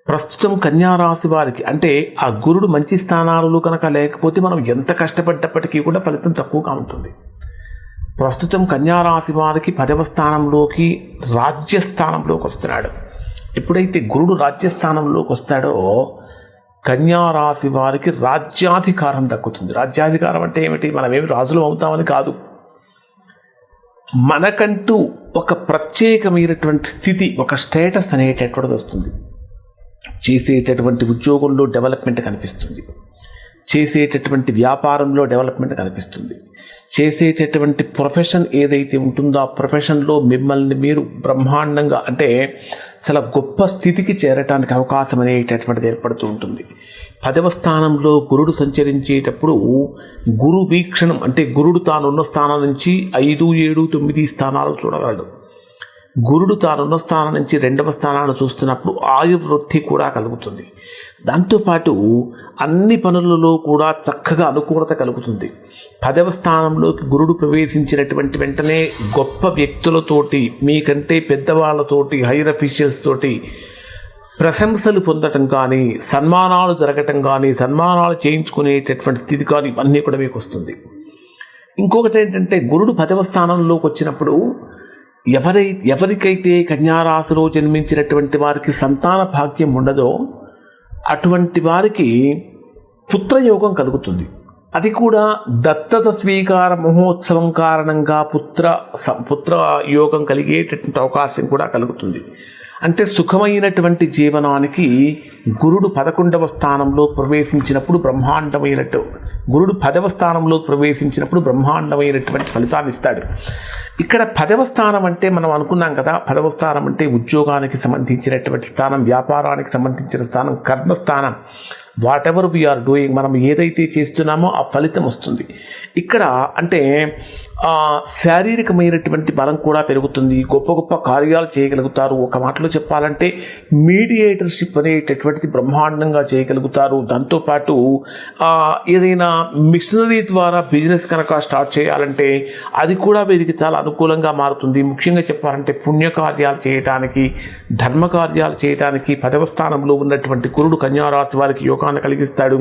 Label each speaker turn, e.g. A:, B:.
A: ప్రస్తుతం కన్యా రాశి వారికి అంటే ఆ గురుడు మంచి స్థానాలలో కనుక లేకపోతే మనం ఎంత కష్టపడ్డప్పటికీ కూడా ఫలితం తక్కువగా ఉంటుంది. ప్రస్తుతం కన్యా రాశి వారికి 10వ స్థానంలోకి రాజ్యస్థానంలోకి వస్తున్నాడు. ఎప్పుడైతే గురుడు రాజ్యస్థానంలోకి వస్తాడో కన్యా రాశి వారికి రాజ్యాధికారం దక్కుతుంది. రాజ్యాధికారం అంటే ఏమిటి? మనమేమి రాజులు అవుతామని కాదు, మనకంటూ ఒక ప్రత్యేకమైనటువంటి స్థితి, ఒక స్టేటస్ అనేటటువంటిది వస్తుంది. చేసేటటువంటి ఉద్యోగంలో డెవలప్మెంట్ కనిపిస్తుంది, చేసేటటువంటి వ్యాపారంలో డెవలప్మెంట్ కనిపిస్తుంది, చేసేటటువంటి ప్రొఫెషన్ ఏదైతే ఉంటుందో ఆ ప్రొఫెషన్లో మిమ్మల్ని మీరు బ్రహ్మాండంగా అంటే చాలా గొప్ప స్థితికి చేరటానికి అవకాశం అనేటటువంటిది ఏర్పడుతూ ఉంటుంది. 10వ స్థానంలో గురుడు సంచరించేటప్పుడు గురు వీక్షణం అంటే గురుడు తానున్న స్థానం నుంచి 5, 7, 9 స్థానాలు చూడగలడు. గురుడు తానున్న స్థానం నుంచి 2వ స్థానాన్ని చూస్తున్నప్పుడు ఆయుర్వృద్ధి కూడా కలుగుతుంది. దాంతోపాటు అన్ని పనులలో కూడా చక్కగా అనుకూలత కలుగుతుంది. 10వ స్థానంలోకి గురుడు ప్రవేశించినటువంటి వెంటనే గొప్ప వ్యక్తులతోటి, మీకంటే పెద్దవాళ్ళతోటి, హైయర్ అఫీషియల్స్ తోటి ప్రశంసలు పొందటం కానీ, సన్మానాలు జరగటం కానీ, సన్మానాలు చేయించుకునేటటువంటి స్థితి కానీ ఇవన్నీ కూడా మీకు వస్తుంది. ఇంకొకటి ఏంటంటే గురుడు 10వ స్థానంలోకి వచ్చినప్పుడు ఎవరికైతే కన్యారాశిలో జన్మించినటువంటి వారికి సంతాన భాగ్యం ఉండదో అటువంటి వారికి పుత్రయోగం కలుగుతుంది. అది కూడా దత్తత స్వీకార మహోత్సవం కారణంగా పుత్ర యోగం కలిగేటటువంటి అవకాశం కూడా కలుగుతుంది. అంటే సుఖమైనటువంటి జీవనానికి గురుడు 11వ స్థానంలో ప్రవేశించినప్పుడు గురుడు 10వ స్థానంలో ప్రవేశించినప్పుడు బ్రహ్మాండమైనటువంటి ఫలితాన్ని ఇస్తాడు. ఇక్కడ 10వ స్థానం అంటే మనం అనుకున్నాం కదా, 10వ స్థానం అంటే ఉద్యోగానికి సంబంధించినటువంటి స్థానం, వ్యాపారానికి సంబంధించిన స్థానం, కర్మస్థానం. వాట్ ఎవర్ వీఆర్ డూయింగ్, మనం ఏదైతే చేస్తున్నామో ఆ ఫలితం వస్తుంది. ఇక్కడ అంటే శారీరకమైనటువంటి బలం కూడా పెరుగుతుంది, గొప్ప గొప్ప కార్యాలు చేయగలుగుతారు. ఒక మాటలో చెప్పాలంటే మీడియేటర్షిప్ అనేటటువంటిది బ్రహ్మాండంగా చేయగలుగుతారు. దాంతోపాటు ఏదైనా మిషనరీ ద్వారా బిజినెస్ కనుక స్టార్ట్ చేయాలంటే అది కూడా వీరికి చాలా అనుకూలంగా మారుతుంది. ముఖ్యంగా చెప్పాలంటే పుణ్యకార్యాలు చేయటానికి, ధర్మకార్యాలు చేయటానికి 10వ స్థానంలో ఉన్నటువంటి గురుడు కన్యా రాశి వారికి యోగాన్ని కలిగిస్తాడు.